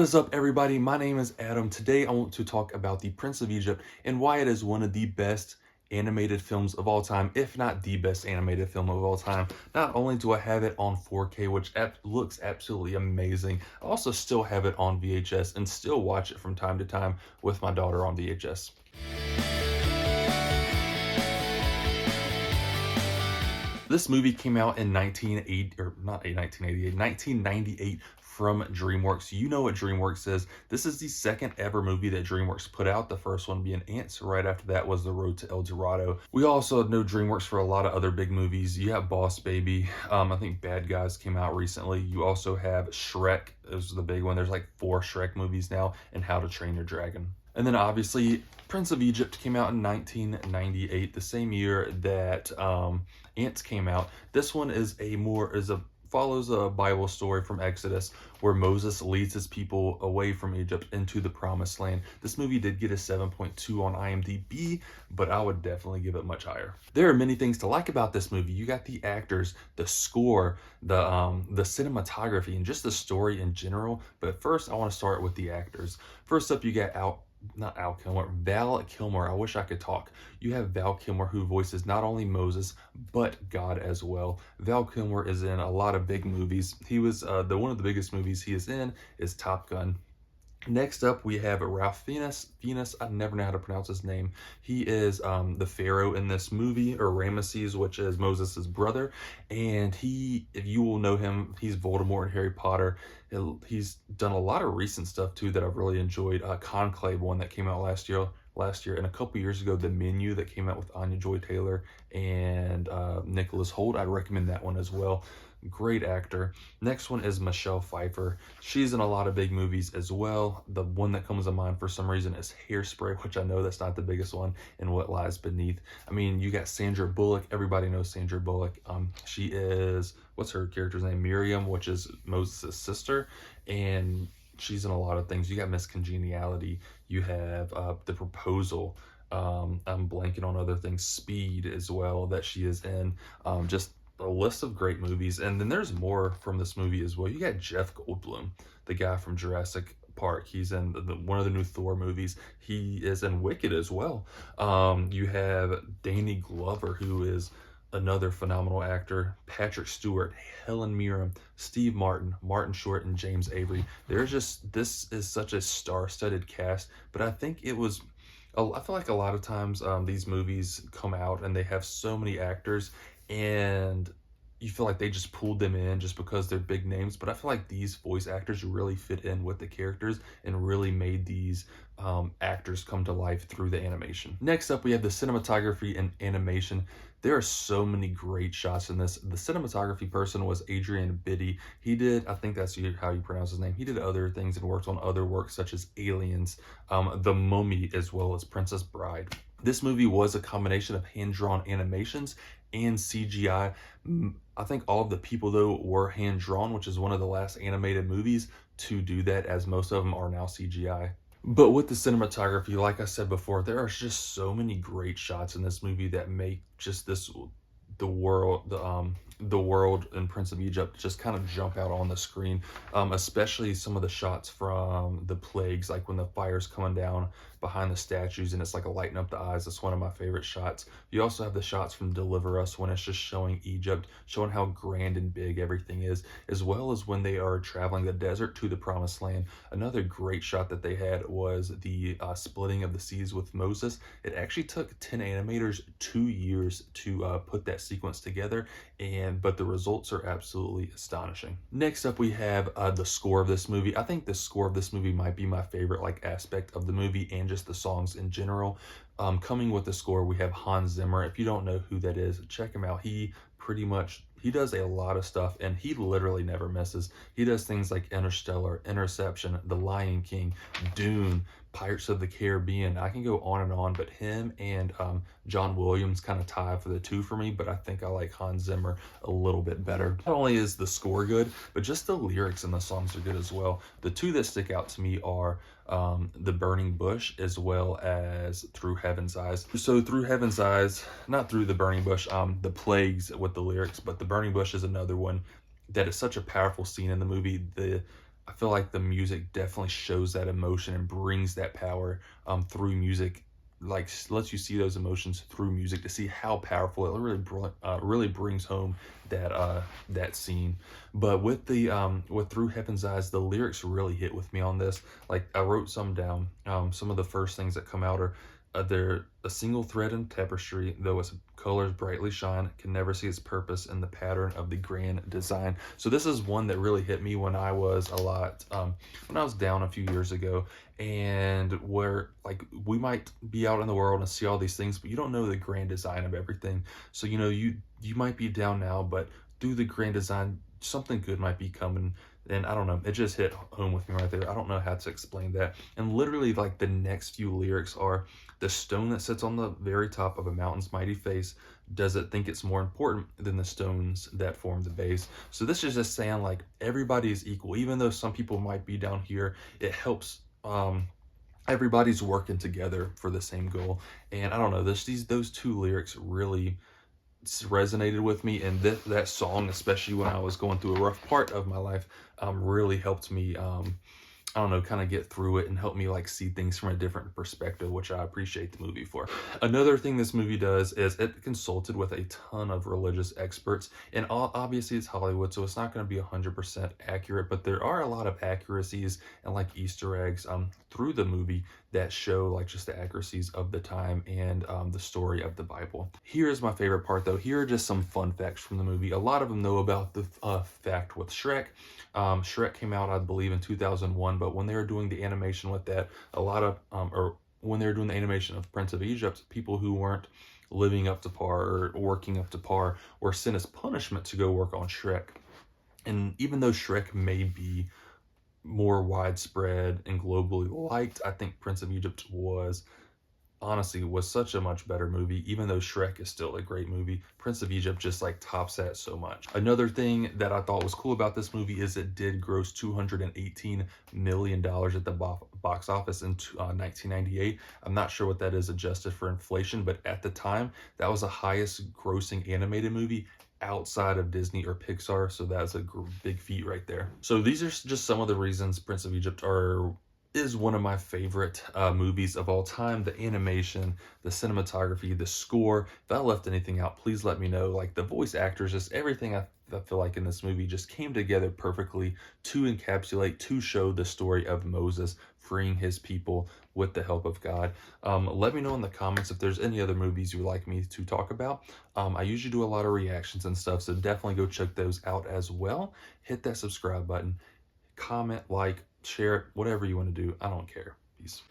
What is up, everybody? My name is Adam. Today I want to talk about The Prince of Egypt and why it is one of the best animated films of all time, if not the best animated film of all time. Not only do I have it on 4K, which looks absolutely amazing, I also still have it on VHS and still watch it from time to time with my daughter on VHS. This movie came out in 1980, or not 1988, 1998 from DreamWorks. You know what DreamWorks is. This is the second ever movie that DreamWorks put out, the first one being Ants. Right after that was The Road to El Dorado. We also know DreamWorks for a lot of other big movies. You have Boss Baby. I think Bad Guys came out recently. You also have Shrek is the big one. There's like 4 Shrek movies now, and How to Train Your Dragon. And then obviously Prince of Egypt came out in 1998, the same year that Ants came out. This one follows a Bible story from Exodus where Moses leads his people away from Egypt into the promised land. This movie did get a 7.2 on IMDb, but I would definitely give it much higher. There are many things to like about this movie. You got the actors, the score, the cinematography, and just the story in general. But first I want to start with the actors. First up, you got Val Kilmer. I wish I could talk. You have Val Kilmer, who voices not only Moses, but God as well. Val Kilmer is in a lot of big movies. He was, one of the biggest movies he is in is Top Gun. Next up, we have Ralph Fiennes. I never know how to pronounce his name. He is the Pharaoh in this movie, or Ramesses, which is Moses' brother. And if you will know him, he's Voldemort in Harry Potter. He's done a lot of recent stuff too that I've really enjoyed. Conclave, one that came out last year, and a couple years ago, The Menu that came out with Anya Joy-Taylor and Nicholas Hoult. I'd recommend that one as well. Great actor. Next one is Michelle Pfeiffer. She's in a lot of big movies as well. The one that comes to mind for some reason is Hairspray, which I know that's not the biggest one, and What Lies Beneath. I mean, you got Sandra Bullock. Everybody knows Sandra Bullock. She is, what's her character's name? Miriam, which is Moses' sister, and she's in a lot of things. You got Miss Congeniality. You have The Proposal. I'm blanking on other things. Speed as well that she is in. Just a list of great movies. And then there's more from this movie as well. You got Jeff Goldblum, the guy from Jurassic Park. He's in one of the new Thor movies. He is in Wicked as well. You have Danny Glover, who is another phenomenal actor. Patrick Stewart, Helen Mirren, Steve Martin, Martin Short, and James Avery. This is such a star-studded cast, but I think I feel like a lot of times these movies come out and they have so many actors, and you feel like they just pulled them in just because they're big names. But I feel like these voice actors really fit in with the characters and really made these actors come to life through the animation. Next up, we have the cinematography and animation. There are so many great shots in this. The cinematography person was Adrian Biddy. He did, I think that's how you pronounce his name. He did other things and worked on other works such as Aliens, The Mummy, as well as Princess Bride. This movie was a combination of hand-drawn animations and CGI. I think all of the people, though, were hand-drawn, which is one of the last animated movies to do that, as most of them are now CGI. But with the cinematography, like I said before, there are just so many great shots in this movie that make just the world in Prince of Egypt just kind of jump out on the screen, especially some of the shots from the plagues, like when the fire's coming down behind the statues and it's like lighting up the eyes. That's one of my favorite shots. You also have the shots from Deliver Us when it's just showing Egypt, showing how grand and big everything is, as well as when they are traveling the desert to the promised land. Another great shot that they had was the splitting of the seas with Moses. It actually took 10 animators 2 years to put that sequence together, but the results are absolutely astonishing. Next up, we have the score of this movie. I think the score of this movie might be my favorite aspect of the movie, and just the songs in general. Coming with the score, we have Hans Zimmer. If you don't know who that is, check him out. He does a lot of stuff, and he literally never misses. He does things like Interstellar, Interception, The Lion King, Dune, Pirates of the Caribbean. I can go on and on, but him and John Williams kind of tie for the two for me, but I think I like Hans Zimmer a little bit better. Not only is the score good, but just the lyrics and the songs are good as well. The two that stick out to me are The Burning Bush as well as Through Heaven's Eyes. So Through Heaven's Eyes, not Through the Burning Bush, the plagues with the lyrics, but The Burning Bush is another one that is such a powerful scene in the movie. I feel like the music definitely shows that emotion and brings that power through music, like lets you see those emotions through music to see how powerful it really really brings home that scene. But with the with Through Heaven's Eyes, the lyrics really hit with me on this. Like I wrote some down. Some of the first things that come out are they're a single thread in tapestry, though its colors brightly shine, can never see its purpose in the pattern of the grand design. So this is one that really hit me when I was when I was down a few years ago, and where like we might be out in the world and see all these things, but you don't know the grand design of everything. So you might be down now, but through the grand design, something good might be coming. And I don't know, it just hit home with me right there. I don't know how to explain that. And literally, like the next few lyrics are, the stone that sits on the very top of a mountain's mighty face does it think it's more important than the stones that form the base. So this is just saying like everybody is equal, even though some people might be down here. It helps. Everybody's working together for the same goal. And I don't know, those two lyrics really resonated with me, and that song, especially when I was going through a rough part of my life, really helped me I don't know, kind of get through it and help me like see things from a different perspective, which I appreciate the movie for. Another thing this movie does is it consulted with a ton of religious experts, and obviously it's Hollywood, so it's not going to be 100% accurate, but there are a lot of accuracies and like Easter eggs through the movie that show like just the accuracies of the time and the story of the Bible. Here's my favorite part though. Here are just some fun facts from the movie. A lot of them know about the fact with Shrek. Shrek came out, I believe, in 2001, but when they were doing the animation with that, a lot of, or when they were doing the animation of Prince of Egypt, people who weren't living up to par or working up to par were sent as punishment to go work on Shrek. And even though Shrek may be more widespread and globally liked, I think Prince of Egypt was such a much better movie. Even though Shrek is still a great movie, Prince of Egypt just like tops that so much. Another thing that I thought was cool about this movie is it did gross $218 million at the box office in 1998. I'm not sure what that is adjusted for inflation, but at the time, that was the highest grossing animated movie outside of Disney or Pixar, so that's a big feat right there. So these are just some of the reasons Prince of Egypt is one of my favorite movies of all time. The animation, the cinematography, the score. If I left anything out, please let me know. Like the voice actors, just everything I feel like in this movie just came together perfectly to encapsulate, to show the story of Moses freeing his people with the help of God. Let me know in the comments if there's any other movies you'd like me to talk about. I usually do a lot of reactions and stuff, so definitely go check those out as well. Hit that subscribe button, comment, like, share it, whatever you want to do. I don't care. Peace.